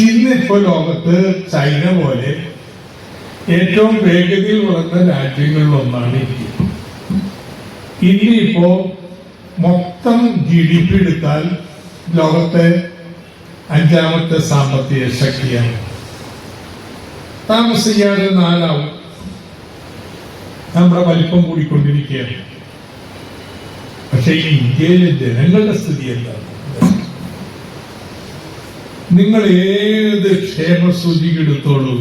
ഇന്നിപ്പോ ലോകത്ത് ചൈന പോലെ ഏറ്റവും വേഗതയിൽ വളർന്ന രാജ്യങ്ങളിലൊന്നാണ് ഇന്ത്യ. ഇന്ത്യ ഇപ്പോ മൊത്തം GDP എടുത്താൽ ലോകത്തെ 5ാമത്തെ സാമ്പത്തിക ശക്തിയാണ്. താമസിക്കാതെ 4ആവും. നമ്മുടെ വലിപ്പം കൂടിക്കൊണ്ടിരിക്കുകയാണ്. പക്ഷെ ഇന്ത്യയിലെ ജനങ്ങളുടെ സ്ഥിതി എന്താണ്? നിങ്ങൾ ഏത് ക്ഷേമസൂചിക എടുത്തോളൂ,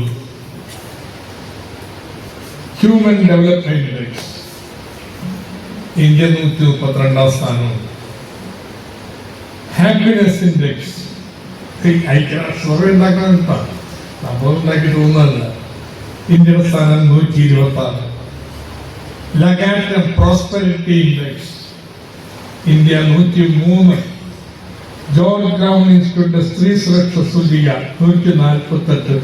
ഹ്യൂമൻ ഡെവലപ്മെന്റ് ഇൻഡെക്സ് ഇന്ത്യ 132ാം സ്ഥാനം. ഹാപ്പിനെസ് ഇൻഡെക്സ് ഐക്യരാഷ്ട്രസഭ ഉണ്ടാക്കാൻ നമ്മൾ ഉണ്ടാക്കി തോന്നുന്നതല്ല. ഇന്ത്യയുടെ സ്ഥാനം 126. Legatum prosperity index India 103. George town ഇൻസ്റ്റിറ്റ്യൂട്ടിന്റെ സ്ത്രീ സുരക്ഷ സൂചിക 148.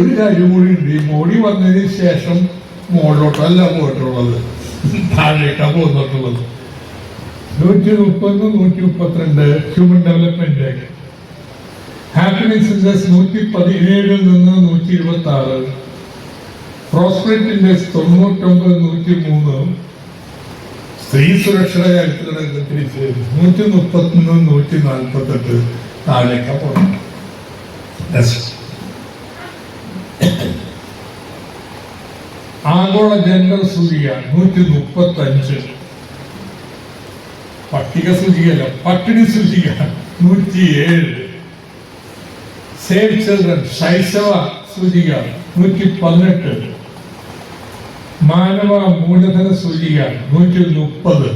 ഒരു കാര്യം കൂടി ഉണ്ട്. മോഡി വന്നതിന് ശേഷം മോളിലോട്ടല്ല പോയിട്ടുള്ളത്, താഴേക്കാ പോന്നിട്ടുള്ളത്. 130, 132 human development index. Happiness index 117 നിന്ന് 126. Prosperity index 99, 103. സ്ത്രീ സുരക്ഷയുടെ കാര്യത്തിൽ തിരിച്ച് 131, 148 താഴേക്കാ പോകണം. ആഗോള ജെൻഡർ സൂചിക 135. പട്ടിക സൂചികയല്ല, പട്ടിണി സൂചിക 107. സേവ് ചിൽഡ്രൻ ശൈശവ സൂചിക 118. മാനവ മൂലധന സൂചിക 130.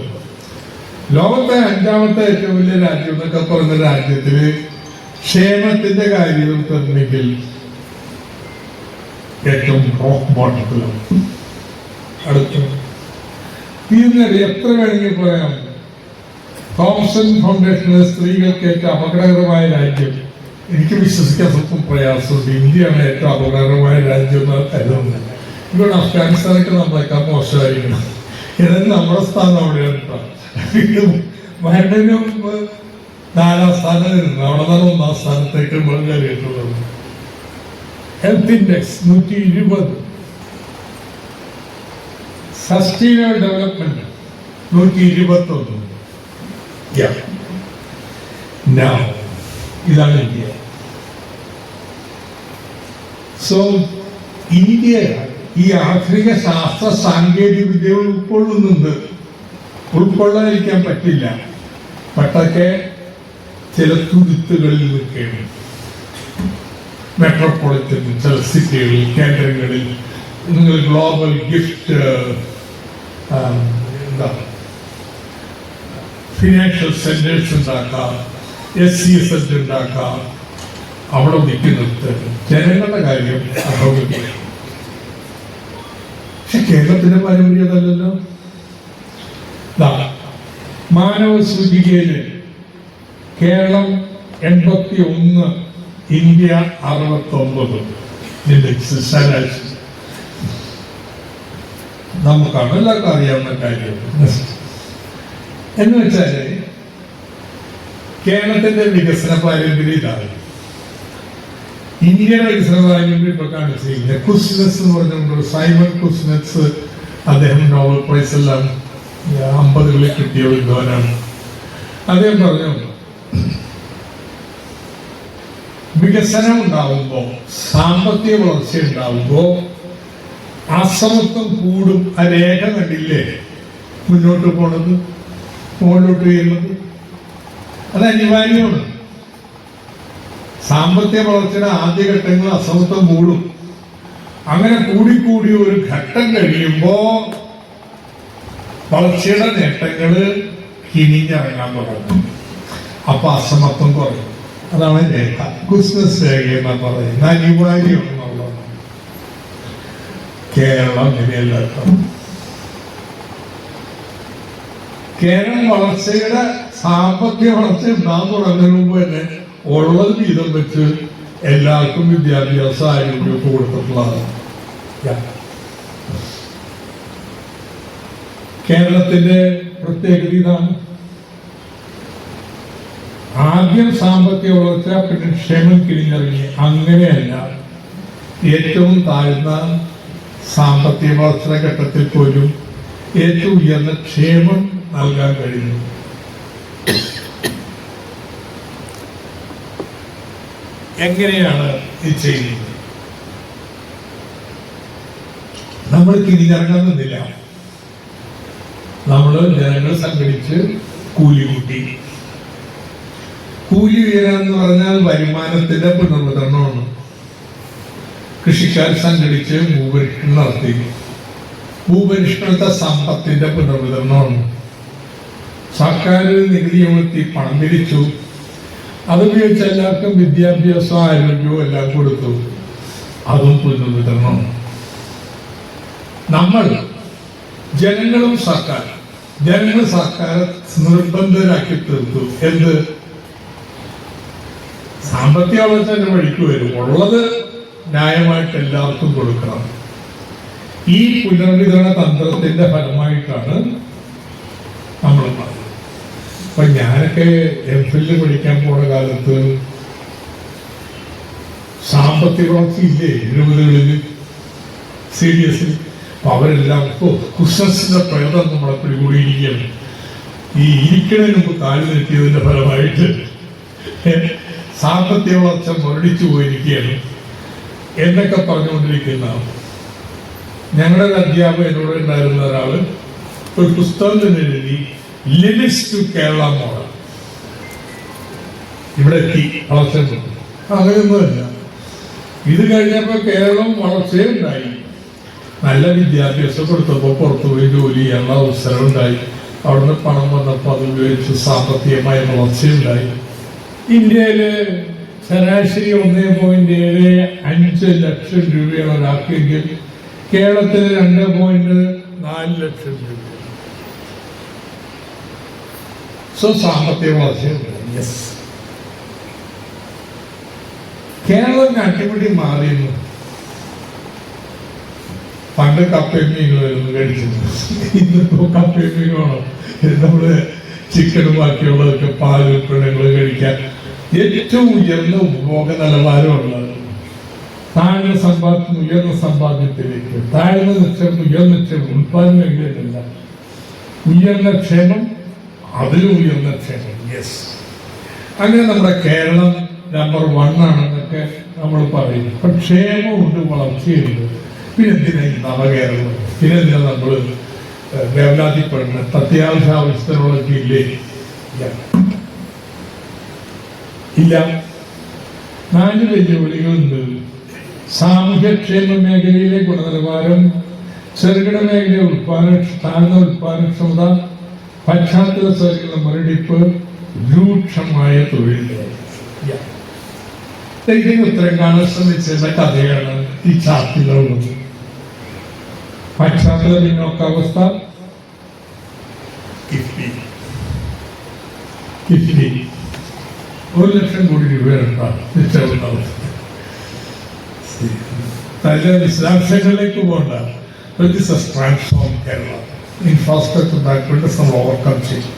ലോകത്തെ 5ാമത്തെ ഏറ്റവും വലിയ രാജ്യം എന്നൊക്കെ പറഞ്ഞ രാജ്യത്തില് ക്ഷേമത്തിന്റെ കാര്യം തന്നെങ്കിൽ ഏറ്റവും റോക്ക് ബോട്ടത്തിലാണ്. അടുത്ത തീർന്നത് എത്ര വേണമെങ്കിൽ പറയാം. തോംസൺ ഫൗണ്ടേഷന് സ്ത്രീകൾക്ക് ഏറ്റവും അപകടകരമായ രാജ്യം, എനിക്ക് വിശ്വസിക്കാൻ സ്വന്തം പ്രയാസമുണ്ട്. ഇന്ത്യയാണ് ഏറ്റവും അപകടകരമായ രാജ്യം എന്ന് കരുതുന്നത്. ഇവിടെ അഫ്ഗാനിസ്ഥാനൊക്കെ നമ്മളേക്കാൾ മോശമായിരിക്കണം. ഏതായാലും നമ്മുടെ സ്ഥാനം അവിടെയാണ്. വയനാടിന് മുമ്പ് 4ാം സ്ഥാനം ഇരുന്നു, അവിടെ നിന്നാണ് 1ാം സ്ഥാനത്തേക്ക് കയറിയിട്ടുള്ളത്. Health index 120. Sustainable development 121. ഇതാണ് ഇന്ത്യ. സോ ഇന്ത്യ ഈ ആധുനിക ശാസ്ത്ര സാങ്കേതിക വിദ്യകൾ ഉൾക്കൊള്ളുന്നുണ്ട്. ഉൾക്കൊള്ളാതിരിക്കാൻ പറ്റില്ല. പക്ഷേ ചില തുരുത്തുകളിൽ നിൽക്കുകയാണ്. മെട്രോപൊളിറ്റൻ ചില സിറ്റികളിൽ, കേന്ദ്രങ്ങളിൽ നിങ്ങൾ ഗ്ലോബൽ ഗിഫ്റ്റ് ഫിനാൻഷ്യൽ സെന്റേഴ്സ് ഉണ്ടാക്കാം, SCS ഉണ്ടാക്കാം. അവിടെ നിൽക്കുന്നത് ജനങ്ങളുടെ കാര്യം അപകടം. പക്ഷെ കേരളത്തിന്റെ പാരമ്പര്യമല്ലല്ലോ. മാനവ സൂചികയില് കേരളം 81, ഇന്ത്യ 69 ഇൻഡെക്സ് ശരാശരി. നമുക്കാണ് എല്ലാവർക്കും അറിയാവുന്ന കാര്യം. എന്ന് വെച്ചാല് കേരളത്തിന്റെ വികസന പാരമ്പര്യം ഇതാണ്. ഇന്ത്യയുടെ വികസന പാരമ്പര്യം ഇപ്പൊ കാണിച്ചില്ല. കുസ്നെസ് എന്ന് പറഞ്ഞുകൊണ്ട് സൈമൺ കുസ്നെസ്, അദ്ദേഹം നോബൽ പ്രൈസ് എല്ലാം 50കളിൽ കിട്ടിയ വിദ്വാനാണ്. അദ്ദേഹം പറഞ്ഞു, വികസനം ഉണ്ടാവുമ്പോ, സാമ്പത്തിക വളർച്ച ഉണ്ടാവുമ്പോ അസമത്വം കൂടും. ആ രേഖ കണ്ടില്ലേ മുന്നോട്ട് പോണത്, മുകളിലോട്ട് ചെയ്യുന്നത്? അത് അനിവാര്യമാണ്. സാമ്പത്തിക വളർച്ചയുടെ ആദ്യഘട്ടങ്ങളിൽ അസമത്വം കൂടും. അങ്ങനെ കൂടിക്കൂടി ഒരു ഘട്ടം കഴിയുമ്പോ വളർച്ചയുടെ നേട്ടങ്ങള് കിനിഞ്ഞിറങ്ങാൻ തുടങ്ങും. അപ്പൊ അസമത്വം കുറയും. അതാണ് രേഖ, ബിസിനസ് രേഖ എന്ന് പറയുന്നത്. അനിവാര്യമാണെന്നുള്ളതാണ്. കേരളം ഇങ്ങനെയല്ല. കേരളം വളർച്ചയുടെ സാമ്പത്തിക വളർച്ച ഉണ്ടാകാൻ തുടങ്ങുന്നതിന് മുമ്പ് തന്നെ ഉള്ളത് വീതം വെച്ച് എല്ലാവർക്കും വിദ്യാഭ്യാസ ആരോഗ്യമൊക്കെ കൊടുത്തിട്ടുള്ളതാണ്. കേരളത്തിന്റെ പ്രത്യേകത ഇതാണ്. ആദ്യം സാമ്പത്തിക വളർച്ച, പിന്നെ ക്ഷേമം കിഴിഞ്ഞിറങ്ങി. അങ്ങനെയല്ല, ഏറ്റവും താഴ്ന്ന സാമ്പത്തിക വളർച്ച ഘട്ടത്തിൽ പോലും ഏറ്റവും ഉയർന്ന ക്ഷേമം നൽകാൻ കഴിയുന്നു. എങ്ങനെയാണ് ഇത് ചെയ്യുന്നത്? നമ്മൾ കിഴിഞ്ഞിറങ്ങുന്നില്ല. നമ്മൾ ജനങ്ങൾ സംഘടിച്ച് കൂലി കൂട്ടി. കൂലി ഉയരാന്ന് പറഞ്ഞാൽ വരുമാനത്തിന്റെ പുനർവിതരണമാണ്. കൃഷിക്കാർ സംഘടിച്ച് ഭൂപരിഷ്കരണം നടത്തി. ഭൂപരിഷ്കരണത്തെ സമ്പത്തിന്റെ പുനർവിതരണമാണ്. സർക്കാർ നികുതി ചുമത്തി പണം പിരിച്ചു. അതുപയോഗിച്ച് എല്ലാവർക്കും വിദ്യാഭ്യാസവും ആരോഗ്യവും എല്ലാം കൊടുത്തു. അതും പുനർവിതരണമാണ്. നമ്മൾ ജനങ്ങൾ സർക്കാർ നിർബന്ധരാക്കി തീർത്തു. എന്ത്? സാമ്പത്തിക വളർച്ചയുടെ വഴിക്ക് വരും. ഉള്ളത് ന്യായമായിട്ട് എല്ലാവർക്കും കൊടുക്കണം. ഈ പുനർവിതരണ തന്ത്രത്തിന്റെ ഫലമായിട്ടാണ് നമ്മൾ പറഞ്ഞത്. അപ്പൊ ഞാനൊക്കെ MPhil പഠിക്കാൻ പോണ കാലത്ത് സാമ്പത്തിക വളർച്ച ഇല്ലേ 70കളിൽ CDS. അപ്പൊ അവരെല്ലാം കുസസിന്റെ പ്രേതം നമ്മളെ പിടികൂടിയിരിക്കുകയാണ്. ഈ ഇരിക്കണതിന് മുമ്പ് കാല് നീട്ടിയതിന്റെ ഫലമായിട്ട് സാമ്പത്തിക വളർച്ച മുരടിച്ചു പോയിരിക്കുകയാണ് എന്നൊക്കെ പറഞ്ഞുകൊണ്ടിരിക്കുന്ന ഞങ്ങളുടെ അധ്യാപകനോട് ഉണ്ടായിരുന്ന ഒരാള് ഒരു പുസ്തകം എഴുതി, ലിമിറ്റ്സ് ടു കേരള മോഡൽ. ഇവിടെ എത്തി വളർച്ച. അങ്ങനെയൊന്നുമല്ല. ഇത് കഴിഞ്ഞപ്പോ കേരളം വളർച്ചയുണ്ടായി. നല്ല വിദ്യാഭ്യാസം കൊടുത്തപ്പോൾ പുറത്തുപോയി ജോലി ചെയ്യാനുള്ള അവസരം ഉണ്ടായി. അവിടുന്ന് പണം വന്നപ്പോൾ അത് ഉപയോഗിച്ച് സാമ്പത്തികമായ വളർച്ചയുണ്ടായി. ഇന്ത്യയില് ശരാശരി 1.75 ലക്ഷം രൂപയാണ് ഒരാൾക്കെങ്കിൽ കേരളത്തിൽ 2.4 ലക്ഷം രൂപ. സാമ്പത്തിക വളർച്ചയുണ്ട്. യെസ്, കേരളം അടിപിടി മാറിയിരുന്നു. പണ്ട് കപ്പയും മീനുമായിരുന്നു കഴിച്ചിരുന്നത്. ഇന്നിപ്പോ കപ്പയും മീനുമാണോ? നമ്മള് ചിക്കനും ബാക്കിയുള്ളതൊക്കെ പാല് പിഴങ്ങൾ കഴിക്കാൻ ഏറ്റവും ഉയർന്ന ഉപഭോഗ നിലവാരമുള്ളത്. താഴ്ന്ന സമ്പാദ്യം ഉയർന്ന സമ്പാദ്യത്തിലേക്ക്, താഴ്ന്ന നിക്ഷേപം ഉയർന്ന നിക്ഷേപം, ഉത്പാദന മേഖലയിലല്ല. ഉയർന്ന ക്ഷേമം, അതിലും ഉയർന്ന ക്ഷേമം. യെസ്, അങ്ങനെ നമ്മുടെ കേരളം നമ്പർ 1 ആണെന്നൊക്കെ നമ്മൾ പറയും. അപ്പൊ ക്ഷേമമുണ്ട്, വളർച്ചയുണ്ട്. പിന്നെന്തിനാ ഈ നവകേരളം? പിന്നെന്തിനാ നമ്മൾ വേവലാതിപ്പെടുന്നത്? അത്യാവശ്യ ആവശ്യത്തിനുള്ളതൊക്കെ ഇല്ലേ? ഇല്ല. 4 വെല്ലുവിളികളുണ്ട്. സാമൂഹ്യക്ഷേമ മേഖലയിലെ ഗുണനിലവാരം, ചെറുകിട മേഖലയിലെ താഴ്ന്ന ഉത്പാദനക്ഷമത, പശ്ചാത്തല സേവനങ്ങളുടെ മുരടിപ്പ്, രൂക്ഷമായ തൊഴിൽ. ഇതിന് ഉത്തരം കാണാൻ ശ്രമിച്ചതിന്റെ കഥയാണ് ഈ ചാർട്ടിലുള്ളത്. പശ്ചാത്തല പിന്നോക്കാവസ്ഥ, കിഫ്ബി 1 ലക്ഷം കോടി രൂപയുണ്ടാകും നിശ്ചയിക്കുന്ന അവസ്ഥ. അതിലെ വിശദാംശങ്ങളിലേക്ക് പോകണ്ട. ട്രാൻസ്ഫോം കേരള ഇൻഫ്രാസ്ട്രക്ചർ ബാക്ക്വേർഡ്സ് നമ്മൾ ഓവർകം ചെയ്യും.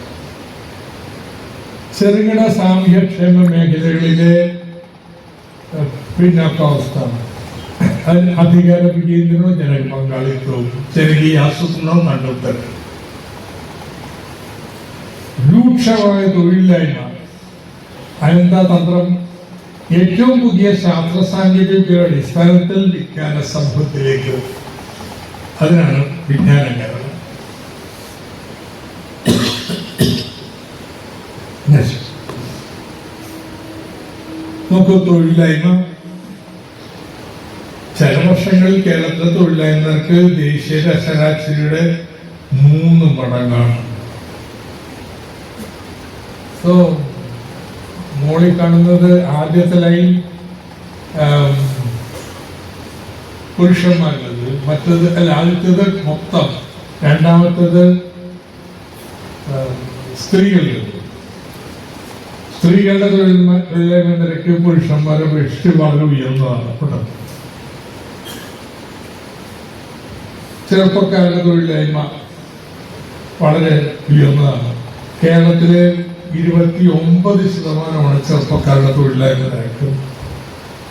ചെറുകിട സാമൂഹ്യക്ഷേമ മേഖലകളിലെ പിന്നോക്കാവസ്ഥ, അധികാര വികേന്ദ്രവും ജനപങ്കാളിത്തവും ജനകീയ ആസൂത്രണവും കണ്ടെത്തൽ, രൂക്ഷമായ തൊഴിലില്ലായ്മ. അതിനെന്താ തന്ത്രം? ഏറ്റവും പുതിയ ശാസ്ത്ര സാങ്കേതിക അടിസ്ഥാനത്തിൽ വിജ്ഞാന സമൂഹത്തിലേക്ക്. അതിനാണ് വിജ്ഞാന കേരളം. നോക്കൂ, തൊഴിലില്ലായ്മ. ചില വർഷങ്ങളിൽ കേരളത്തിലെ തൊഴിലില്ലായ്മക്ക് ദേശീയ ശരാശരിയുടെ 3 മടങ്ങാണ്. മോളിൽ കാണുന്നത് ആദ്യത്തെ ലൈൻ പുരുഷന്മാരുള്ളത്, മറ്റത് ആദ്യത്തേത് മൊത്തം, രണ്ടാമത്തേത് സ്ത്രീകളുടെ തൊഴിലില്ലായ്മ നിരക്ക് പുരുഷന്മാരെ അപേക്ഷിച്ച് വളരെ ഉയർന്നതാണ്. ചെറുപ്പക്കാരുടെ തൊഴിലില്ലായ്മ വളരെ ഉയർന്നതാണ്. കേരളത്തിലെ 29% ചെറുപ്പക്കാരുടെ തൊഴിലില്ലായ്മ നിരക്ക്.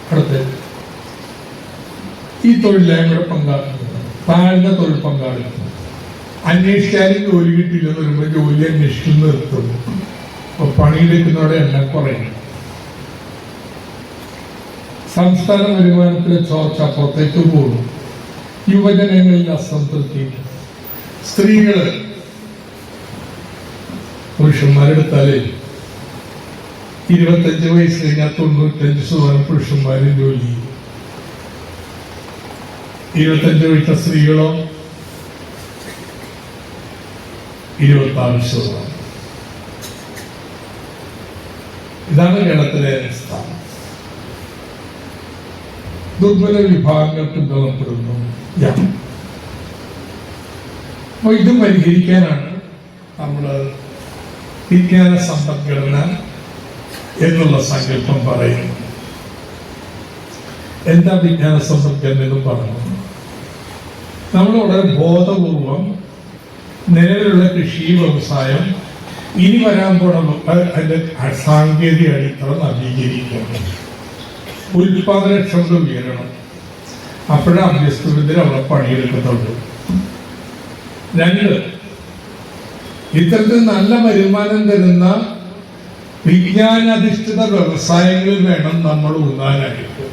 അടുത്ത ഈ തൊഴിലില്ലായ്മയുടെ പങ്കാളിത്തം, താഴ്ന്ന തൊഴിൽ പങ്കാളിത്തം, അന്വേഷിച്ചാലും ജോലി കിട്ടിയില്ലെന്ന് വരുമ്പോൾ ജോലി അന്വേഷിച്ചു നിർത്തും. അപ്പൊ പണിയെടുക്കുന്നവരുടെ എണ്ണം കുറയും. സംസ്ഥാന വരുമാനത്തിലെ ചോർച്ച പുറത്തേക്ക് പോകും. യുവജനങ്ങളിൽ അസംതൃപ്തി. സ്ത്രീകള് പുരുഷന്മാരെടുത്താലേ 25 വയസ്സ് കഴിഞ്ഞാൽ 95% പുരുഷന്മാരും ജോലി ചെയ്യും. 25 വയസ്സ സ്ത്രീകളോ 26%. ഇതാണ് കേരളത്തിലെ അവസ്ഥ. ദുർബല വിഭാഗങ്ങൾ പിന്തുണപ്പെടുന്നു. അപ്പൊ ഇത് പരിഹരിക്കാനാണ് നമ്മൾ വിജ്ഞാന സമ്പദ്ഘടന എന്നുള്ള സങ്കല്പം പറയുന്നു. എന്താ വിജ്ഞാന സമ്പദ്ഘടന എന്ന് പറഞ്ഞു? നമ്മൾ വളരെ ബോധപൂർവം നിലവിലുള്ള കൃഷി വ്യവസായം ഇനി വരാൻ പോണ അതിന്റെ സാങ്കേതിക അടിത്തറ നവീകരിക്കണം. ഉൽപാദനക്ഷമത ഉയരണം. അപ്പോഴാണ് അഭ്യസ്തവിദ്യർ അവിടെ പണിയെടുക്കുന്നുള്ളൂ. 2, ഇത്തരത്തിൽ നല്ല വരുമാനം തരുന്ന വിജ്ഞാനാധിഷ്ഠിത വ്യവസായങ്ങൾ വേണം നമ്മൾ ഊന്നാനായിട്ട്.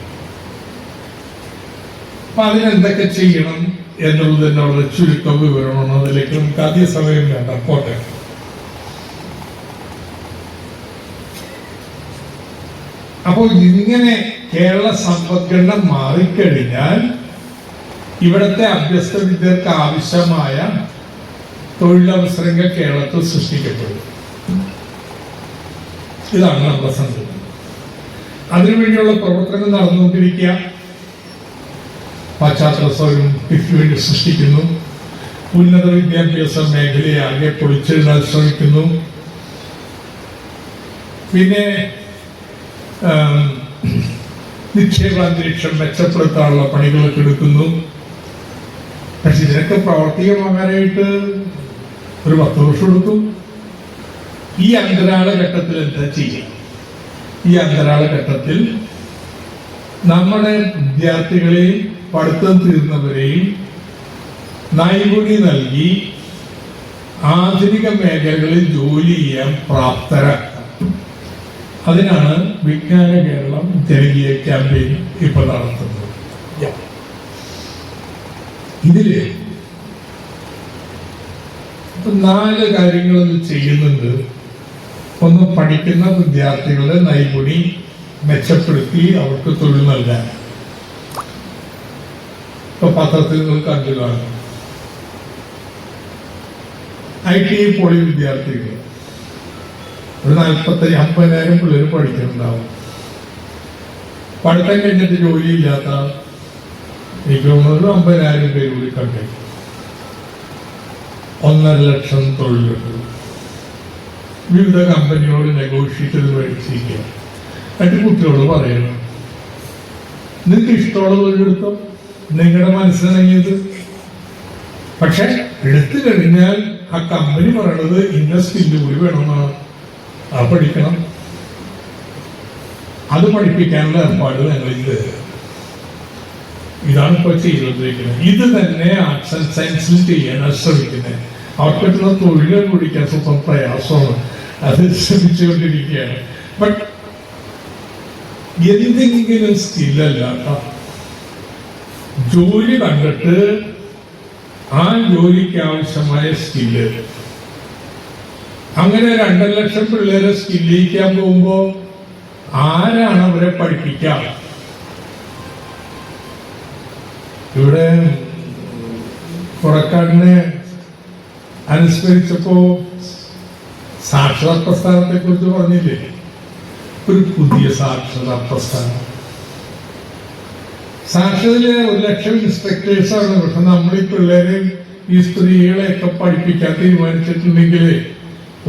അപ്പൊ അതിനെന്തൊക്കെ ചെയ്യണം എന്നുള്ളത് തന്നെ വളരെ ചുരുക്കം വിവരണമാണ്. അതിലേക്ക് നമുക്ക് അധിക സമയം വേണ്ട, പോട്ടെ. അപ്പോൾ ഇങ്ങനെ കേരള സമ്പദ്ഘടന മാറിക്കഴിഞ്ഞാൽ ഇവിടുത്തെ അഭ്യസ്ത വിദ്യർക്ക് ആവശ്യമായ തൊഴിലവസരങ്ങൾ കേരളത്തിൽ സൃഷ്ടിക്കപ്പെടും. ഇതാണ് നമ്മുടെ സങ്കല്പം. അതിനുവേണ്ടിയുള്ള പ്രവർത്തനങ്ങൾ നടന്നുകൊണ്ടിരിക്കുക. പശ്ചാത്തല സൗകര്യത്തിന് വേണ്ടി സൃഷ്ടിക്കുന്നു. ഉന്നത വിദ്യാഭ്യാസ മേഖലയെ ആകെ പൊളിച്ചെഴുതാൻ ശ്രമിക്കുന്നു. പിന്നെ നിക്ഷേപാന്തരീക്ഷം മെച്ചപ്പെടുത്താനുള്ള പണികളൊക്കെ എടുക്കുന്നു. പക്ഷെ ഇതിനൊക്കെ പ്രാവർത്തികമാകാനായിട്ട് ഒരു 10 വർഷം എടുത്തു. ഈ അന്തരാള ഘട്ടത്തിൽ എന്താ ചെയ്യുക? ഈ അന്തരാള ഘട്ടത്തിൽ നമ്മുടെ വിദ്യാർത്ഥികളെയും പഠിത്തം തീർന്നവരെയും നൈപുണ്യം നൽകി ആധുനിക മേഖലകളിൽ ജോലി ചെയ്യാൻ പ്രാപ്തരാക്കാം. അതിനാണ് വിജ്ഞാന കേരളം ജനകീയ ക്യാമ്പയിൻ ഇപ്പൊ നടത്തുന്നത്. ഇതില് 4 കാര്യങ്ങൾ ചെയ്യുന്നുണ്ട്. ഒന്ന്, പഠിക്കുന്ന വിദ്യാർത്ഥികളുടെ നൈപുണ്യം മെച്ചപ്പെടുത്തി അവർക്ക് തൊഴിൽ നൽകാൻ. ഇപ്പൊ പത്രത്തിൽ നിങ്ങൾ കണ്ടു കാണും, ITI പോളി വിദ്യാർത്ഥികൾ ഒരു 40,000-50,000 പിള്ളേർ പഠിക്കുന്നുണ്ടാവും. പഠിത്തം കഴിഞ്ഞിട്ട് ജോലിയില്ലാത്ത എനിക്ക് തോന്നുന്നത് 50,000 പേര് കൂടി കണ്ടു. 1.5 ലക്ഷം തൊഴിലുണ്ട്. വിവിധ കമ്പനിയോട് നെഗോഷിയേറ്റ് ചെയ്ത് മേടിച്ചിരിക്കുക. എന്നിട്ട് കുട്ടികളോട് പറയണം, നിങ്ങൾക്ക് ഇഷ്ടമുള്ള തൊഴിലെടുത്തോ, നിങ്ങളുടെ മനസ്സിലിണങ്ങിയത്. പക്ഷെ എടുത്തു കഴിഞ്ഞാൽ ആ കമ്പനി പറയണത് ഇന്ന സ്കില്ല് കൂടി വേണമെന്നാണ്. അത് പഠിക്കണം. അത് പഠിപ്പിക്കാനുള്ള ഏർപ്പാട് ഞങ്ങളിത്. ഇതാണ് ഇപ്പൊ ചെയ്തുകൊണ്ടിരിക്കുന്നത്. ഇത് തന്നെ ആർട്സ് ആൻഡ് സയൻസിൽ ചെയ്യാനാണ് ശ്രമിക്കുന്നത്. അവർക്ക് കിട്ടുന്ന തൊഴിലുകൾ പിടിക്കാൻ സ്വന്തം പ്രയാസമാണ്. അത് ശ്രമിച്ചുകൊണ്ടിരിക്കുകയാണ്. ബട്ട് എന്തെങ്കിലും സ്കില്ലല്ലാത്ത ജോലി കണ്ടിട്ട് ആ ജോലിക്ക് ആവശ്യമായ സ്കില്ല്, അങ്ങനെ 2 ലക്ഷം പിള്ളേരെ സ്കില്ലിക്കാൻ പോകുമ്പോ ആരാണ് അവരെ പഠിപ്പിക്കുക? ഇവിടെ പുറക്കാടിനെ അനുസ്മരിച്ചപ്പോ സാക്ഷരതാ പ്രസ്ഥാനത്തെ കുറിച്ച് പറഞ്ഞില്ലേ? ഒരു പുതിയ സാക്ഷരതാ പ്രസ്ഥാനം. സാക്ഷരതയിലെ 1 ലക്ഷം ഇൻസ്ട്രക്ടേഴ്സാണ്. പക്ഷെ നമ്മൾ ഈ പിള്ളേരെയും ഈ സ്ത്രീകളെയൊക്കെ പഠിപ്പിക്കാൻ തീരുമാനിച്ചിട്ടുണ്ടെങ്കിൽ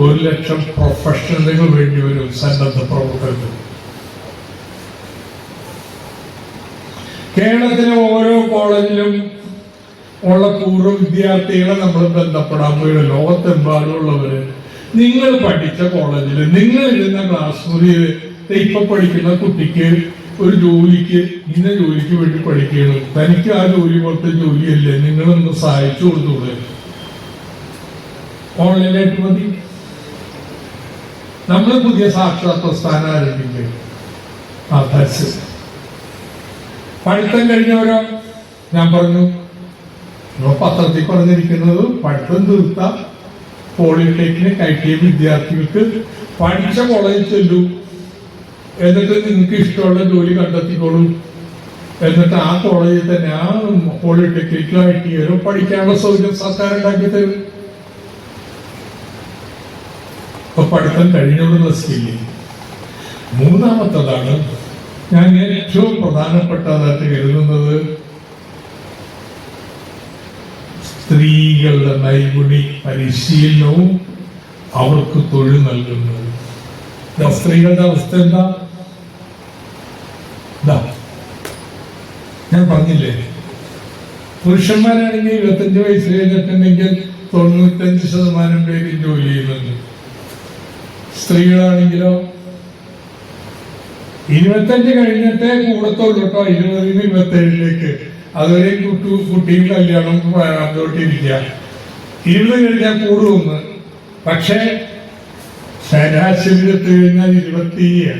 1 ലക്ഷം പ്രൊഫഷണലുകൾ വേണ്ടി വരും, സന്നദ്ധ പ്രവർത്തകർ. കേരളത്തിലെ ഓരോ കോളേജിലും ഉള്ള പൂർവ്വ വിദ്യാർത്ഥികളെ നമ്മൾ ബന്ധപ്പെടാൻ പോയി. ലോകത്തെമ്പാടുമുള്ളവര് നിങ്ങൾ പഠിച്ച കോളേജിൽ നിങ്ങൾ ഇരുന്ന ക്ലാസ് മുറിയിൽ ഇപ്പൊ പഠിക്കുന്ന കുട്ടിക്ക് ഒരു ജോലിക്ക് ഇന്ന ജോലിക്ക് വേണ്ടി പഠിക്കുകയാണ്, തനിക്ക് ആ ജോലി പോലത്തെ ജോലിയല്ലേ, നിങ്ങളൊന്ന് സഹായിച്ചു കൊടുത്തൂടെ? ഓൺലൈനായിട്ട് മതി. നമ്മൾ പുതിയ സാക്ഷാത് പ്രസ്ഥാനം ആരംഭിക്കും. പഠിത്തം കഴിഞ്ഞവരോ? ഞാൻ പറഞ്ഞു, പത്രത്തിൽ പറഞ്ഞിരിക്കുന്നത് പഠിത്തം തീർത്ത പോളിടെക്നിക് ITI വിദ്യാർത്ഥികൾക്ക് പഠിച്ച കോളേജിൽ ചെല്ലൂ, എന്നിട്ട് നിങ്ങൾക്ക് ഇഷ്ടമുള്ള ജോലി കണ്ടെത്തിക്കോളൂ, എന്നിട്ട് ആ കോളേജിൽ തന്നെ ആ പോളിടെക്നിക്കലോ ITIയിലോ പഠിക്കാനുള്ള സൗകര്യം സർക്കാർ ഉണ്ടാക്കി തരും. ഇപ്പൊ പഠിത്തം കഴിഞ്ഞുള്ള സ്കില്ല്. മൂന്നാമത്തതാണ് ഞാൻ ഏറ്റവും പ്രധാനപ്പെട്ടതായിട്ട് കരുതുന്നത്, സ്ത്രീകളുടെ നൈപുണി പരിശീലനവും അവർക്ക് തൊഴിൽ നൽകുന്നത്. സ്ത്രീകളുടെ അവസ്ഥ എന്താ? ഞാൻ പറഞ്ഞില്ലേ, പുരുഷന്മാരാണെങ്കിൽ 25 വയസ്സ് കഴിഞ്ഞിട്ടുണ്ടെങ്കിൽ 95% പേര് ജോലി ചെയ്യുന്നുണ്ട്. സ്ത്രീകളാണെങ്കിലോ 25 കഴിഞ്ഞിട്ടേ കൂടത്തുള്ളൂ കേട്ടോ, 20-ന് 27-ലേക്ക്. അതുവരെ കുട്ടിയും കല്യാണം പ്രാരാബ്ദോട്ടിരിക്കുക. 20 കഴിഞ്ഞാൽ കൂടുമെന്ന്. പക്ഷേ ശരാശരി എടുത്തു കഴിഞ്ഞാൽ 26.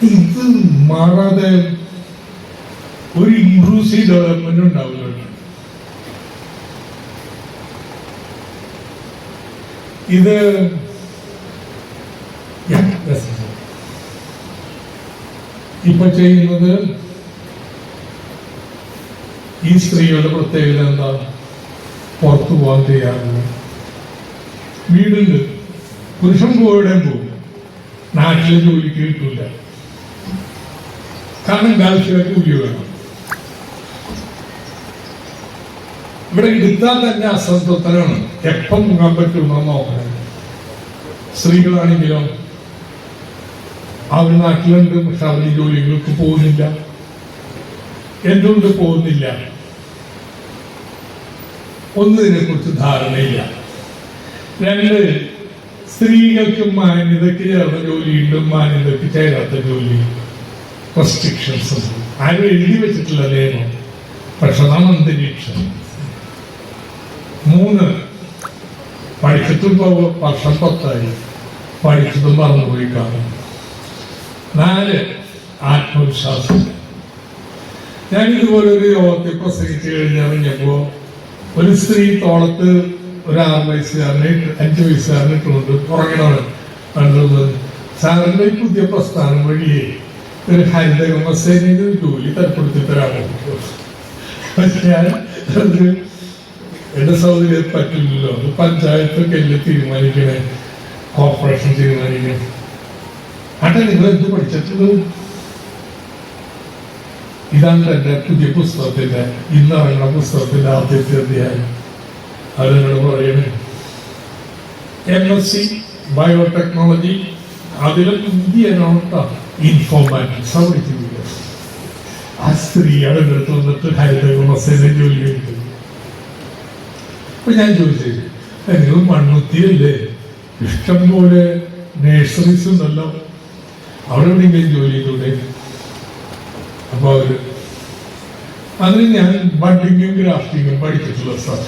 ഇത് മാറാതെ ഒരു ഇൻക്ലൂസീവ് ഡെവലപ്മെന്റ് ഉണ്ടാവില്ല. ഇത് ഇപ്പൊ ചെയ്യുന്നത് ഈ സ്ത്രീകളുടെ പ്രത്യേകത എന്താ? പുറത്തു പോകാൻ തയ്യാറില്ല. വീടുണ്ട്, പുരുഷൻ പോയിടേം പോകും, നാട്ടിലെ ജോലിക്ക് കിട്ടൂല. കാരണം ഗൾഫിലെ കൂലി വേണം. ഇവിടെ എടുത്താൽ തന്നെ അസംതൃപ്തനാണ്, എപ്പം മുങ്ങാൻ പറ്റുമെന്ന് നോക്കണം. സ്ത്രീകളാണെങ്കിലോ അവർ നാട്ടിലുണ്ട്, പക്ഷെ അവർ ജോലികൾക്ക് പോകുന്നില്ല. എന്തുകൊണ്ട് പോകുന്നില്ല? ഒന്നിനെ കുറിച്ച് ധാരണയില്ല. 2, സ്ത്രീകൾക്ക് മാന്യതയ്ക്ക് ചേർന്ന ജോലിയുണ്ട്, മാന്യതയ്ക്ക് ചേരാത്ത ജോലി. റെസ്ട്രിക്ഷൻസ് ആരും എഴുതി വെച്ചിട്ടില്ല നിയമം, പക്ഷെ നാം അന്തരീക്ഷം. 3, പഠിച്ചിട്ടും വർഷം 10 പഠിച്ചതും മറന്നുപോയി കാണും. 4, ആത്മവിശ്വാസം. ഞാൻ ഇതുപോലൊരു യോഗത്തിൽ പ്രസംഗിച്ചു കഴിഞ്ഞറിഞ്ഞപ്പോ ഒരു സ്ത്രീ തോളത്ത് ഒരു 6 വയസ്സുകാരനെ 5 വയസ്സുകാരനെ ഇട്ടുകൊണ്ട് ഉറങ്ങണവൻ കണ്ടത്, സാറിന്റെ ഈ പുതിയ പ്രസ്ഥാനം വഴിയേ ഒരു ഹരിതകർമ്മസേനയിൽ ഒരു ജോലി തരപ്പെടുത്തി തരാമോ? ഞാൻ എന്റെ സൗകര്യം പറ്റില്ലല്ലോ, അത് പഞ്ചായത്തൊക്കെ എല്ലാം തീരുമാനിക്കണേ, കോർപ്പറേഷൻ തീരുമാനിക്കണേ. ആട്ടെ, നിങ്ങൾ എന്ത് പഠിച്ചിട്ടുള്ളത്? ഇതാണ് എന്റെ പുതിയ പുസ്തകത്തിന്റെ, ഇന്നിറങ്ങുന്ന പുസ്തകത്തിന്റെ ആദ്യത്തെ അധ്യായം. അത് നിങ്ങൾ പറയണേ, MSc ബയോടെക്നോളജി, അതിലെ ഇന്ത്യനോട്ടാ ഇൻഫോർമാറ്റിക്സ് പഠിക്കുന്നില്ല. ആ സ്ത്രീയുടെ അടുത്ത് വന്നിട്ട് ഹരിതകർമ്മസേന ജോലി എടുത്തു. അപ്പൊ ഞാൻ ചോദിച്ചു, നിങ്ങൾ മണ്ണുത്തിയല്ലേ, ഇഷ്ടം പോലെ നേഴ്സറീസ് ഉണ്ടല്ലോ, അവിടെ എവിടെയെങ്കിലും ജോലി ചെയ്തൂടെ? അപ്പൊ അതിന് ഞാൻ ബഡിങ്ങും ഗ്രാഫ്റ്റിങ്ങും പഠിച്ചിട്ടുള്ള സാർ.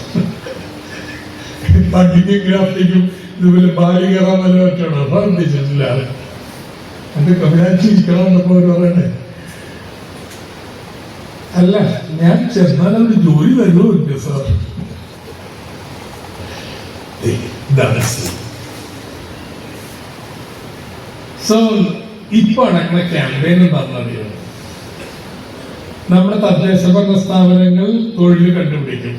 ബഡിങ്ങും ഗ്രാഫ്റ്റിങ്ങും ഇതുപോലെ ബാലികറാമല മറ്റാണ് പഠിച്ചിട്ടില്ല. അത് കവിരാച്ചിരിക്കണമെന്നപ്പോ അവർ പറയണേ, അല്ല ഞാൻ ചെന്നാൽ ഒരു ജോലി തരുമോ സാർ? സോ ഇപ്പൊ നടക്കുന്ന ക്യാമ്പയിൻ എന്താണെന്നറിയോ? നമ്മുടെ തദ്ദേശ ഭരണ സ്ഥാപനങ്ങൾ തൊഴിൽ കണ്ടുപിടിക്കും.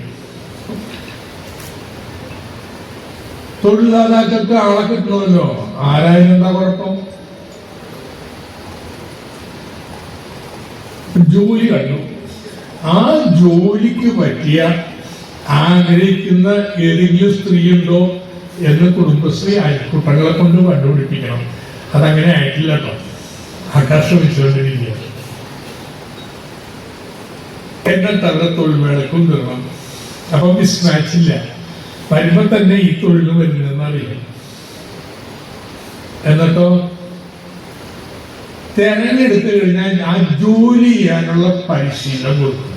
തൊഴിലാളികൾക്ക് ആളെ കിട്ടണമല്ലോ, ആരായാലും എന്താ കുഴപ്പം? ജോലി കണ്ടു, ആ ജോലിക്ക് പറ്റിയ ആഗ്രഹിക്കുന്ന ഏതെങ്കിലും സ്ത്രീ ഉണ്ടോ എന്ന് കുടുംബശ്രീ അയൽക്കൂട്ടങ്ങളെ കൊണ്ട് കണ്ടുപിടിപ്പിക്കണം. അതങ്ങനെ ആയിട്ടില്ല കേട്ടോ, ആകാശം വെച്ചുകൊണ്ടിരിക്കുക. എന്നിട്ട് അവരെ തൊഴിൽ മേളക്ക് കൊണ്ടുവരണം. അപ്പൊ മിസ്മാച്ച് ഇല്ല. വരുമ്പോ തന്നെ ഈ തൊഴിൽ വരുന്നതെന്ന് അറിയാം. എന്നിട്ടോ തെരഞ്ഞെടുത്തു കഴിഞ്ഞാൽ ആ ജോലി ചെയ്യാനുള്ള പരിശീലനം കൊടുക്കും.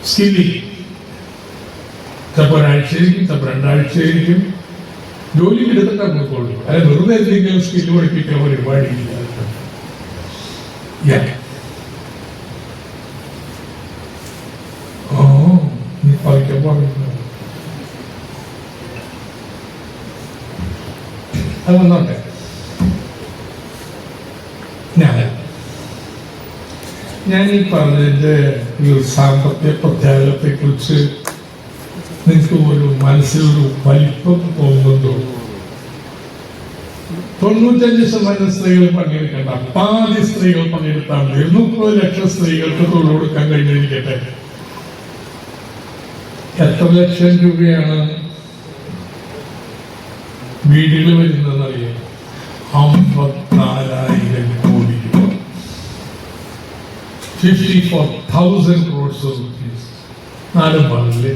സ്കില്ലിങ് ചിലപ്പോൾ ഒരാഴ്ചയായിരിക്കും, ചിലപ്പോൾ രണ്ടാഴ്ചയായിരിക്കും. ജോലി എടുത്തിട്ട് കൊടുക്കുള്ളൂ. അല്ല വെറുതെ എന്തെങ്കിലും സ്കില്ല് പഠിപ്പിക്കാൻ പരിപാടിയില്ല. നീ പഠിക്കാൻ പറഞ്ഞു അത് വന്നോട്ടെ. ഞാൻ ഈ പറഞ്ഞതിന്റെ ഈ സാമ്പത്തിക പ്രത്യാഘാതത്തെ കുറിച്ച് നിങ്ങൾക്ക് ഒരു മനസ്സിലൊരു വലിപ്പം തോന്നുന്നുണ്ടോ? 95% സ്ത്രീകൾ പങ്കെടുക്കേണ്ട, പാതി സ്ത്രീകൾ പങ്കെടുത്താൽ മതി. 30 ലക്ഷം സ്ത്രീകൾക്ക് തൊഴിൽ കൊടുക്കാൻ കഴിഞ്ഞിരിക്കട്ടെ. എത്ര ലക്ഷം രൂപയാണ് വീടുകൾ വരുന്നതെന്നറിയാം? 54,000 കോടി രൂപ. 54,000 crores of rupees. നാലും പാടില്ലേ?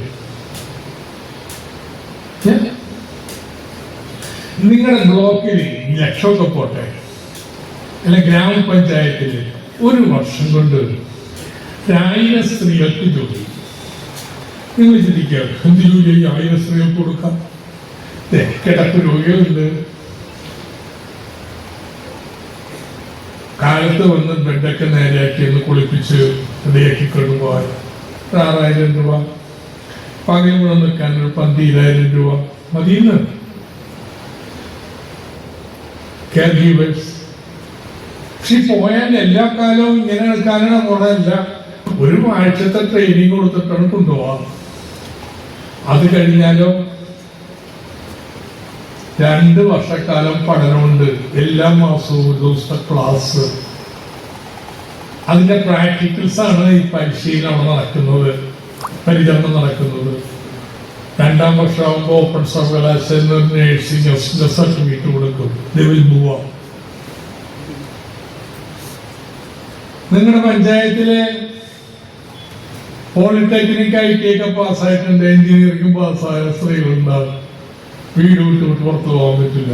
നിങ്ങളുടെ ബ്ലോക്കിൽ ലക്ഷമൊക്കെ പോട്ടെ, അല്ല ഗ്രാമപഞ്ചായത്തിൽ ഒരു വർഷം കൊണ്ട് 1000 സ്ത്രീകൾക്ക് ജോലി. നിങ്ങൾ ചിന്തിക്കുക, എന്ത് ജോലി 1000 സ്ത്രീകൾക്ക് കൊടുക്കാം? കിടപ്പ് രോഗികളുണ്ട്, കാലത്ത് വന്ന് ബെഡൊക്കെ നേരെയാക്കി ഒന്ന് കുളിപ്പിച്ച് റെഡിയാക്കി കൊണ്ടുപോകാൻ 6,000 രൂപ. പകൽ കൂടെ നിൽക്കാൻ ഒരു 12,000 രൂപ മതിയെന്ന്. Care givers. പക്ഷെ പോയാൽ എല്ലാ കാലവും ഇങ്ങനെ എടുക്കാനാണ് പോണല്ല. ഒരു ആഴ്ചത്തെ ട്രെയിനിങ് കൊടുത്തിട്ടാണ് കൊണ്ടുപോകാം. അത് കഴിഞ്ഞാലോ 2 വർഷക്കാലം പഠനമുണ്ട്. എല്ലാ മാസവും ഒരു ദിവസത്തെ ക്ലാസ്. അതിന്റെ പ്രാക്ടിക്കൽസ് ആണ് ഈ പരിശീലനം നടക്കുന്നത്, പരിചരണം നടക്കുന്നത്. 2ാം വർഷമാകുമ്പോൾ ഓപ്പൺ സർവകലാശാല നേഴ്സിംഗ് സർട്ടിഫിക്കറ്റ് കൊടുക്കും. നിങ്ങളുടെ പഞ്ചായത്തിലെ പോളിടെക്നിക് IT ഒക്കെ പാസ്സായിട്ടുണ്ട്, എഞ്ചിനീയറിംഗ് പാസ്സായ സ്ത്രീകളുണ്ടാകും. വീട് വിട്ട് പുറത്തു പോകാൻ പറ്റില്ല.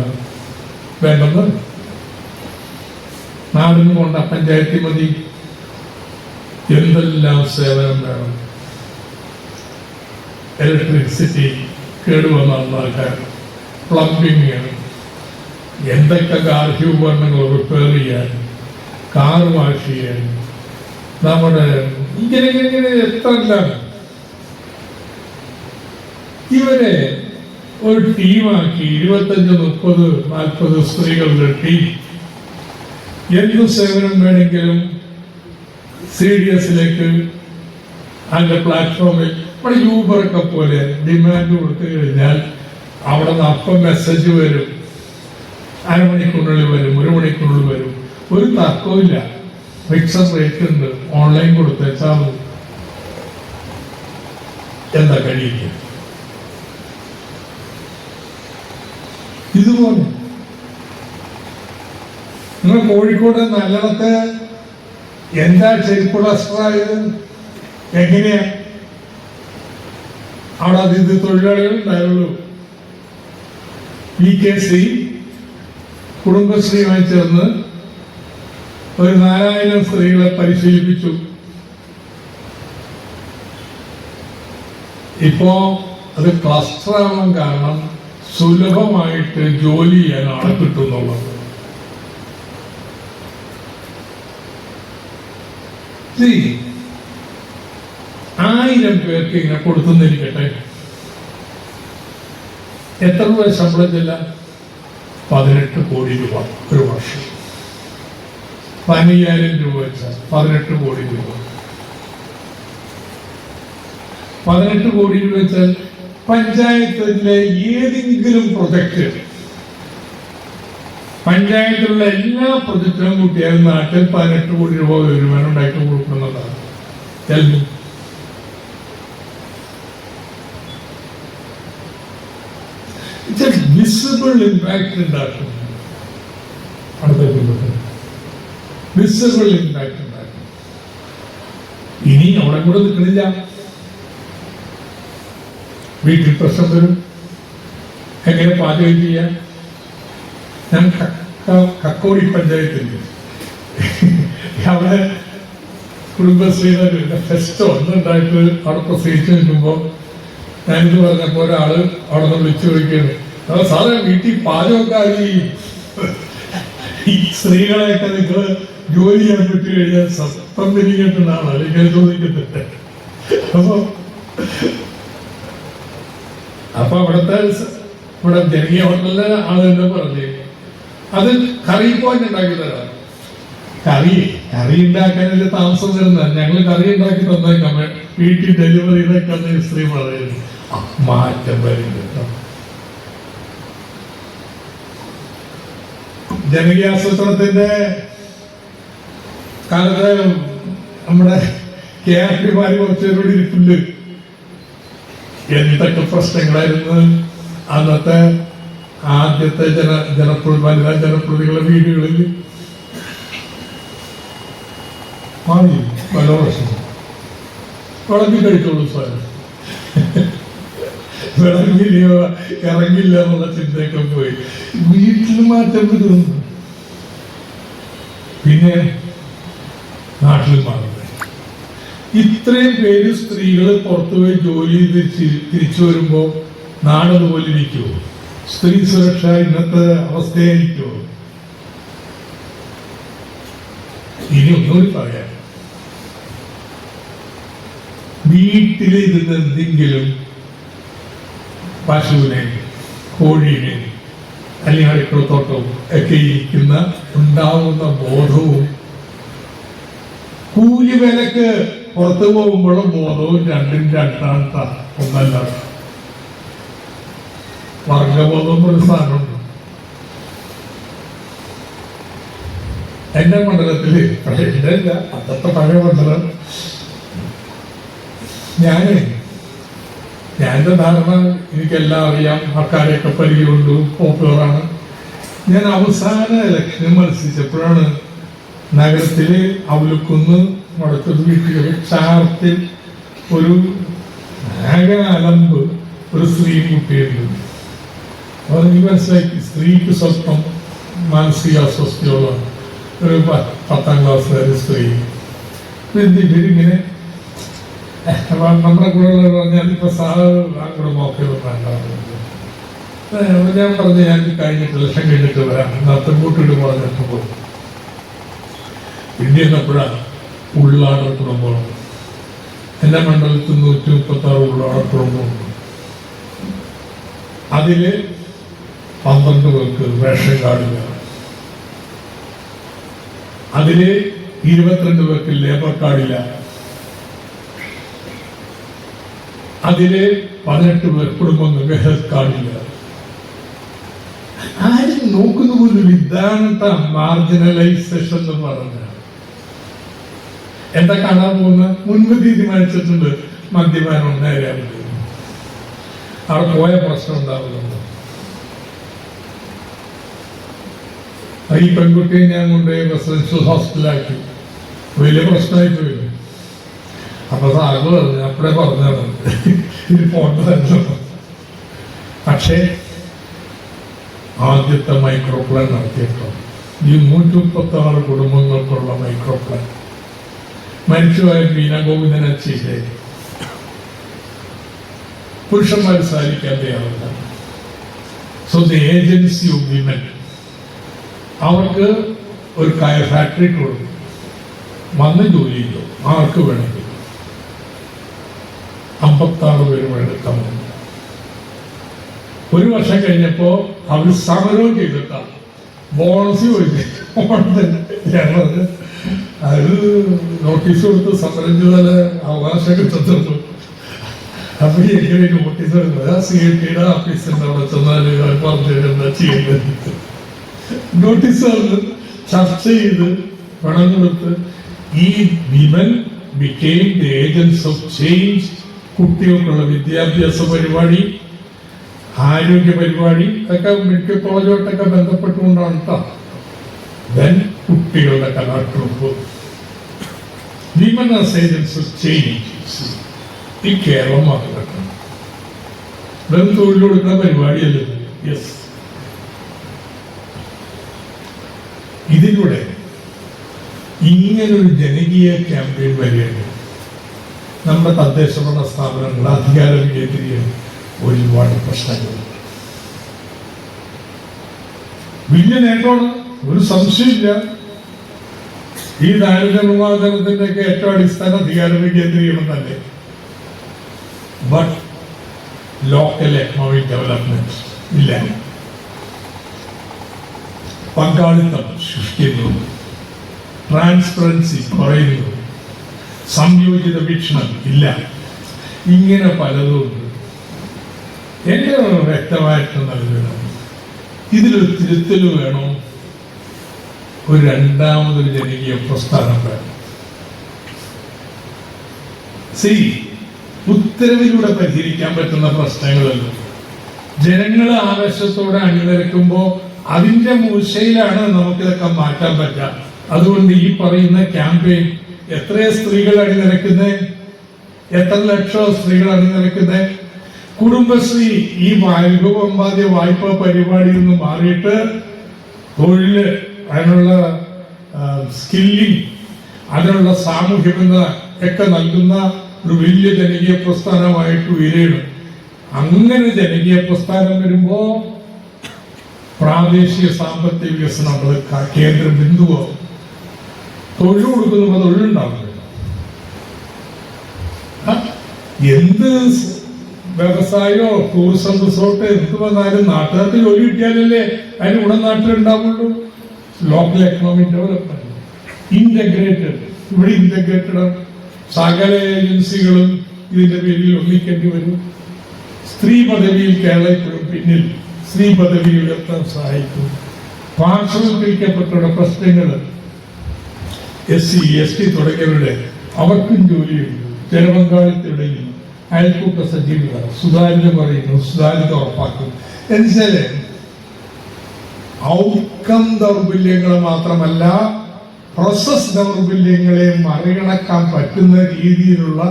വേണ്ടെന്ന് നാടിന് കൊണ്ട പഞ്ചായത്തിൽ മതി. എന്തെല്ലാം സേവനം വേണം. ഇലക്ട്രിസിറ്റി കേടുവന്ന നന്നാക്കാൻ, പ്ലംബിങ്, എന്തൊക്കെ ഗാർഹിക ഉപകരണങ്ങൾ റിപ്പയർ ചെയ്യാൻ, കാർ വാഷ് ചെയ്യാൻ, നമ്മുടെ ഇങ്ങനെ എത്ര എല്ലാം. ഇവരെ ഒരു ടീമാക്കി 25, 30, 40 സ്ത്രീകളുടെ ടീം എന്ത് സേവനം വേണമെങ്കിലും CDSലേക്ക് അതിന്റെ പ്ലാറ്റ്ഫോമിൽ നമ്മുടെ യൂബറൊക്കെ പോലെ ഡിമാൻഡ് കൊടുത്തു കഴിഞ്ഞാൽ അവിടെ നിന്ന് അപ്പം മെസ്സേജ് വരും. അരമണിക്കൂറിനുള്ളിൽ വരും, 1 മണിക്കൂറിനുള്ളിൽ വരും. ഒരു തർക്കമില്ല. ഫിക്സഡ് റേറ്റ് ഉണ്ട്. ഓൺലൈൻ കൊടുത്തേച്ചാൽ മതി. എന്താ കഴിയില്ല. ഇതുപോലെ നിങ്ങൾ കോഴിക്കോട് നല്ലടത്ത് എന്താ ചെരുപ്പ് ക്ലസ്റ്ററായത്? എങ്ങനെയാ? അവിടെ അതിഥി തൊഴിലാളികൾ ഉണ്ടായുള്ളൂ. PKC കുടുംബശ്രീയുമായി ചേർന്ന് ഒരു 4,000 സ്ത്രീകളെ പരിശീലിപ്പിച്ചു. ഇപ്പോ അത് ക്ലസ്റ്റർ ആവാൻ കാരണം സുലഭമായിട്ട് ജോലി ചെയ്യാൻ ആളെ കിട്ടുന്നുള്ളത്. 1000 പേർക്ക് ഇങ്ങനെ കൊടുത്തുന്നിരിക്കട്ടെ. എത്ര രൂപ ശമ്പളം ചെല്ല? 18 കോടി രൂപ ഒരു വർഷം. 15,000 രൂപ വെച്ചാൽ 18 കോടി രൂപ. 18 കോടി രൂപ വെച്ചാൽ പഞ്ചായത്തിലെ ഏതെങ്കിലും പ്രൊജക്ട്, പഞ്ചായത്തിലുള്ള എല്ലാ പ്രൊജക്റ്റിനും കൂട്ടിയാൽ നാട്ടിൽ 18 കോടി രൂപ വരുമാനം ഉണ്ടാക്കി കൊടുക്കുന്നതാണ്. വിസിബിൾ ഇമ്പാക്ട് ഉണ്ടാക്കും. അടുത്ത വിസിബിൾ ഇമ്പാക്ട് ഉണ്ടാക്കും. നമ്മുടെ കൂടെ നിൽക്കണില്ല. വീട്ടിൽ പ്രശ്നം വരും. എങ്ങനെ പാചകം ചെയ്യാൻ? ഞാൻ കക്കോടി പഞ്ചായത്തില് അവിടെ കുടുംബശ്രീയുടെ ഫെസ്റ്റോ ഒന്നുണ്ടായിട്ട് അവിടെ പ്രസംഗിച്ചു നിൽക്കുമ്പോൾ ഞാനിത് പറഞ്ഞപ്പോൾ ഒരാള് അവിടെ നിന്ന് വിളിച്ചു ചോദിക്കുന്നു, സാറേ വീട്ടിൽ പാചകക്കാരി ഈ സ്ത്രീകളെയൊക്കെ നിങ്ങൾ ജോലി ചെയ്യാൻ പറ്റി കഴിഞ്ഞാൽ സത്യം തിരികെട്ടുണ്ടാണ് അല്ലെങ്കിൽ ചോദിക്കുന്നുണ്ട്. അപ്പൊ ഇവിടെ ജനകീയ ഹോട്ടലിലെ ആള് തന്നെ പറഞ്ഞു, അത് കറി പോയിന്റ് ഉണ്ടാക്കി തരാം. കറി ഉണ്ടാക്കാനല്ല താമസം വരുന്നത്, ഞങ്ങൾ കറി ഉണ്ടാക്കി തന്നേക്കാം, വീട്ടിൽ ഡെലിവറി ഇതൊക്കെ സ്ത്രീ പറയുന്നു. മാറ്റം വരുന്നുണ്ട്. ജനകീയ ആസൂത്രണത്തിന്റെ കാലത്ത് നമ്മുടെ KRP-മാര് കുറച്ചുകൂടി ഇരിപ്പുണ്ട്. എന്തൊക്കെ പ്രശ്നങ്ങളായിരുന്നു അന്നത്തെ ആദ്യത്തെ വനിതാ ജനപ്രതികളുടെ വീടുകളിൽ. മാറി പല പ്രശ്നം. വിളമ്പി കഴിച്ചോളൂ സാർ, വിളമ്പില്ലയോ ഇറങ്ങില്ല എന്നുള്ള ചിന്തയൊക്കെ പോയി. വീട്ടിൽ മാറ്റം വരുന്നു. പിന്നെ നാട്ടിൽ മാറുന്നത്. ഇത്രയും പേര് സ്ത്രീകൾ പുറത്തുപോയി ജോലി തിരിച്ചു വരുമ്പോ നാടതുപോലെ ഇരിക്കുമോ? സ്ത്രീ സുരക്ഷ ഇന്നത്തെ അവസ്ഥയായിരിക്കുമോ? ഇനി ഒന്നുകൂടി പറയാം. വീട്ടിലിരുന്ന് എന്തെങ്കിലും പശുവിനെ, കോഴീനെ അല്ലെങ്കിൽ അടുക്കളത്തോട്ടവും ഒക്കെ ഇരിക്കുന്ന ഉണ്ടാവുന്ന ബോധവും കൂലിവിലക്ക് പുറത്തു പോകുമ്പോഴും ബോധവും രണ്ടും രണ്ടാണ്. ഒന്നല്ല, വർഗബോധം ഒരു സാധനമുണ്ട്. എന്റെ മണ്ഡലത്തില്, എന്റെ അല്ല, അന്നത്തെ പഴയ മണ്ഡലം, ഞാൻ്റെ ധാരണ എനിക്കെല്ലാം അറിയാം, ആൾക്കാരെയൊക്കെ പരിചയമുണ്ട്, പോപ്പുലറാണ്. ഞാൻ അവസാന ഇലക്ഷന് മത്സരിച്ചപ്പോഴാണ് നഗരത്തില് അവലുക്കുന്ന് അടുത്തൊരു വീട്ടിൽ ചാർത്തിൽ ഒരു ആകെ അലമ്പ് ഒരു സ്ത്രീ കുട്ടിയുണ്ട്. അപ്പോൾ എനിക്ക് മനസ്സിലാക്കി സ്ത്രീക്ക് സ്വല്പം മാനസിക അസ്വസ്ഥയുള്ള ഒരു 10ാം ക്ലാസ്സുകാരി സ്ത്രീ. ഇവരിങ്ങനെ നമ്മുടെ കൂടെ പറഞ്ഞാൽ ഇപ്പൊ സാറ് കൂടെ നോക്കിയതുണ്ടാകുന്നത്. ഞാൻ പറഞ്ഞു, ഞാൻ കഴിഞ്ഞിട്ട് ലക്ഷം കഴിഞ്ഞിട്ട് വരാം, ഇന്നത്തെ കൂട്ടിട്ട് പറഞ്ഞപ്പോൾ പിന്നെ എന്നപ്പോഴാണ് ഉള്ളാടർ കുടുംബം. എന്റെ മണ്ഡലത്തിൽ 136 ഉള്ളാടർ കുടുംബമുണ്ട്. അതില് 12 പേർക്ക് റേഷൻ കാർഡില്ല. അതില് 22 പേർക്ക് ലേബർ കാർഡില്ല. അതില് 18 പേർ കുടുംബങ്ങൾക്ക് ഹെൽത്ത് കാർഡില്ല. ആരും നോക്കുന്ന പോലും. ഇതാണ് മാർജിനലൈസേഷൻ എന്ന് പറഞ്ഞ. എന്താ കാണാൻ പോകുന്ന? മുൻപ് തീരുമാനിച്ചിട്ടുണ്ട് മദ്യപാനം നേരെയാണ്. അവിടെ പോയ പ്രശ്നം ഉണ്ടാവുന്നുണ്ട്. ഈ പെൺകുട്ടിയെ ഞാൻ കൊണ്ടുപോയി റെസിഡൻഷ്യൽ ഹോസ്പിറ്റലാക്കി. വലിയ പ്രശ്നമായി പോയി. അപ്പൊ സാറ് പറഞ്ഞു, അപ്പഴേ പറഞ്ഞാണ് ഇത് പോകേണ്ടതല്ല. പക്ഷേ ആദ്യത്തെ മൈക്രോ പ്ലാൻ നടത്തിയപ്പോൾ ഈ 136 കുടുംബങ്ങൾക്കുള്ള മൈക്രോ പ്ലാൻ മരിച്ചുപോയ ബീന ഗോവിന്ദനെ ചെയ്തേ. പുരുഷന്മാർ സാധിക്കാൻ തയ്യാറില്ല. So the agency of women അവർക്ക് ഒരു കയർ ഫാക്ടറി കൊടുക്കും, വന്ന് ജോലി ചെയ്തു. ആർക്ക് വേണമെങ്കിൽ 56 പേര് എടുക്കാൻ വന്നു. ഒരു വർഷം കഴിഞ്ഞപ്പോ അവർ സമരവും ചെയ്തിട്ടാണ് ബോണസ് ചോദിച്ചു. ഞങ്ങളത് അത് നോട്ടീസ് കൊടുത്ത് സമരം ചെയ്താൽ അവകാശം കിട്ടത്തുള്ളൂ. അപ്പൊ എങ്ങനെ നോട്ടീസ് എടുക്കുന്നത്? ആ CIT-യുടെ ഓഫീസിന്റെ അവിടെ ചെന്നാല് പറഞ്ഞു എന്താ ചെയ്യുന്നത്? നോട്ടീസ് ചർച്ച ചെയ്ത് പണം കൊടുത്ത് ഈ women became the agents of change. കുട്ടികൾക്കുള്ള വിദ്യാഭ്യാസ പരിപാടി, ആരോഗ്യ പരിപാടി ഒക്കെ മെഡിക്കൽ കോളേജോട്ടൊക്കെ ബന്ധപ്പെട്ടുകൊണ്ടാണ് കേട്ടോ. ദെൻ കുട്ടികളുടെ കലാട്രൂപ്പ്, women as agents of change ഈ കേരളം മാത്രം കിട്ടണം. വെറും തൊഴിൽ കൊടുക്കുന്ന പരിപാടിയല്ലേ. യെസ്, ഇതിലൂടെ ഇങ്ങനൊരു ജനകീയ ക്യാമ്പയിൻ വരികയാണ്. നമ്മുടെ തദ്ദേശ ഭരണ സ്ഥാപനങ്ങൾ അധികാരം കേന്ദ്രീകരിക്കാൻ ഒരുപാട് പ്രശ്നങ്ങളുണ്ട്. വലിയ നേട്ടമാണ്, ഒരു സംശയമില്ല. ഈ ദാരിദ്ര്യ നിർമ്മാർജ്ജനത്തിന്റെ ഒക്കെ ഏറ്റവും അടിസ്ഥാന അധികാര കേന്ദ്രീകരണം തന്നെ. ബട്ട് ലോക്കൽ എക്കണോമിക് ഡെവലപ്മെന്റ് ഇല്ല, പങ്കാളിത്തം സൃഷ്ടിക്കുന്നു, ട്രാൻസ്പറൻസി കുറയുന്നു, സംയോജിത വീക്ഷണം ഇല്ല. ഇങ്ങനെ പലതുമുണ്ട്. എന്റെ വ്യക്തമായിട്ട് നൽകണം, ഇതിലൊരു തിരുത്തൽ വേണോ, ഒരു രണ്ടാമതൊരു ജനകീയ പ്രസ്ഥാനം വേണം. ഉത്തരവിലൂടെ പരിഹരിക്കാൻ പറ്റുന്ന പ്രശ്നങ്ങളല്ല. ജനങ്ങൾ ആവേശത്തോടെ അണിനിരക്കുമ്പോ അതിന്റെ മൂശയിലാണ് നമുക്കിതൊക്കെ മാറ്റാൻ പറ്റുക. അതുകൊണ്ട് ഈ പറയുന്ന ക്യാമ്പയിൻ എത്രയോ സ്ത്രീകൾ അണിനിരക്കുന്നത്, എത്ര ലക്ഷം സ്ത്രീകൾ അണിനിരക്കുന്നത്. കുടുംബശ്രീ ഈ വിഭവസമ്പാദ്യ വായ്പ പരിപാടിയിൽ നിന്ന് മാറിയിട്ട് തൊഴില്, അതിനുള്ള സ്കില്ലിംഗ്, അതിനുള്ള സാമൂഹ്യ പിന്തുണ ഒക്കെ നൽകുന്ന ഒരു വലിയ ജനകീയ പ്രസ്ഥാനമായിട്ട് ഉയരുകയാണ്. അങ്ങനെ ജനകീയ പ്രസ്ഥാനം വരുമ്പോ പ്രാദേശിക സാമ്പത്തിക വികസനം കേന്ദ്ര ബിന്ദുവോ. തൊഴിൽ കൊടുക്കുമ്പോൾ തൊഴിലുണ്ടാവില്ല. എന്ത് വ്യവസായമോ ടൂറിസം റിസോർട്ട് എന്ത് വന്നാലും നാട്ടുകാർക്ക് ജോലി കിട്ടിയാലല്ലേ അതിന് ഗുണം നാട്ടിലുണ്ടാവുള്ളൂ. ലോക്കൽ എക്കണോമിക് ഡെവലപ്മെന്റ് ഇന്റഗ്രേറ്റഡ്, ഇവിടെ ഇന്റഗ്രേറ്റഡ് സകല ഏജൻസികളും ഇതിന്റെ പേരിൽ ഒന്നിക്കേണ്ടി വരും. സ്ത്രീ പദവിയിൽ കേരളം ഇപ്പോഴും പിന്നിൽ. സ്ത്രീ പദവി ഉയർത്താൻ സഹായിക്കും. പാർശ്വവൽക്കരിക്കപ്പെട്ടവരുടെ പ്രശ്നങ്ങൾ, SC ST തുടങ്ങിയവരുടെ അവർക്കും ജോലിയുണ്ട്. ജനപങ്കാളിത്തത്തിനിടയിൽ അയൽക്കൂട്ട സജീവത, സുതാര്യത പറയുന്നു, സുതാര്യത ഉറപ്പാക്കും. എന്നുവെച്ചാല് ഔട്ട്കം ദൗർബല്യങ്ങൾ മാത്രമല്ല, പ്രോസസ് ദൗർബല്യങ്ങളെ മറികടക്കാൻ പറ്റുന്ന രീതിയിലുള്ള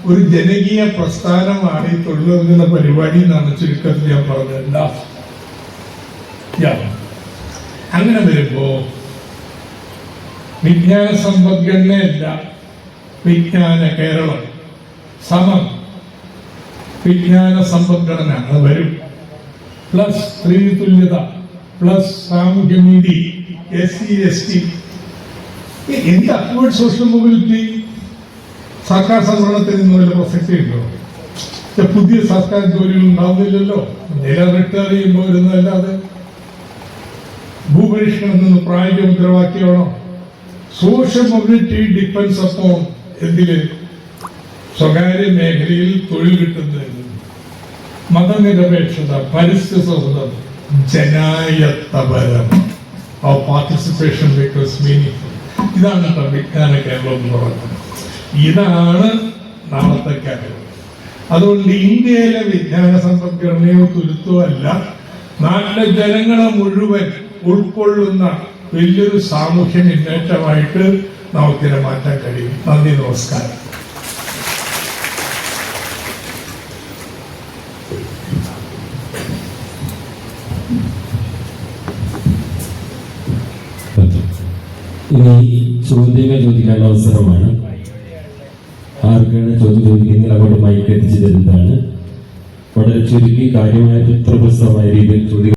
ഒരു ജനകീയ പ്രസ്ഥാനമാണ് ഈ തൊഴിലുറപ്പിക്കുന്ന പരിപാടി എന്നാണ് ചുരുക്കത്തിൽ ഞാൻ പറഞ്ഞത്. അങ്ങനെ വരുമ്പോ വിജ്ഞാന സമ്പദ്ഘടനയല്ല, വിജ്ഞാന കേരളം സമം വിജ്ഞാന സമ്പദ്ഘടന അത് വരും. പ്ലസ് സ്ത്രീ തുല്യത, പ്ലസ് സാമൂഹ്യനീതി, SC ST. എന്ത് അപ്വേർഡ് സോഷ്യൽ മൊബിലിറ്റി? സർക്കാർ സംവരണത്തിൽ നിന്ന് വല്ല പ്രസക്തി ഉണ്ടോ? പുതിയ സർക്കാർ ജോലികൾ ഉണ്ടാവുന്നില്ലല്ലോ. നില റിട്ടയർ ചെയ്യുമ്പോൾ വരുന്നതല്ലാതെ ഭൂപരിഷ്കരണം നിന്ന് പ്രായോഗിക മുദ്രാവാക്യമാണോ? സോഷ്യൽ മൊബിലിറ്റി ഡിപ്പെൻസ് അപ്പോൺ എന്തില്? സ്വകാര്യ മേഖലയിൽ തൊഴിൽ കിട്ടുന്നത്, മതനിരപേക്ഷത, പരിസ്ഥിതി സൗഹൃദം, ജനായത്തപരം, പാർട്ടിസിപ്പേഷൻ ബിക്കോസ് മീനിങ്. ഇതാണ് വിജ്ഞാന കേരളം എന്ന് പറയുന്നത്. ഇതാണ് നാളത്തെ കേരളം. അതുകൊണ്ട് ഇന്ത്യയിലെ വിജ്ഞാന സമ്പദ്ഘടനയോ തുരുത്തോ അല്ല, നാട്ടിലെ ജനങ്ങളെ മുഴുവൻ ഉൾക്കൊള്ളുന്ന വലിയൊരു സാമൂഹ്യ മുന്നേറ്റമായിട്ട് നമുക്കിനെ മാറ്റാൻ കഴിയും. നന്ദി, നമസ്കാരം. ഇനി ചോദ്യങ്ങൾ ചോദിക്കാനുള്ള അവസരമാണ്. ആർക്കാണ് ചോദ്യം ചോദിക്കുന്നത് അങ്ങോട്ട് മൈക്ക് എത്തിച്ചു തരുന്നതാണ്. വളരെ ചുരുക്കി കാര്യമായ ചിത്രപ്രസവമായ രീതിയിൽ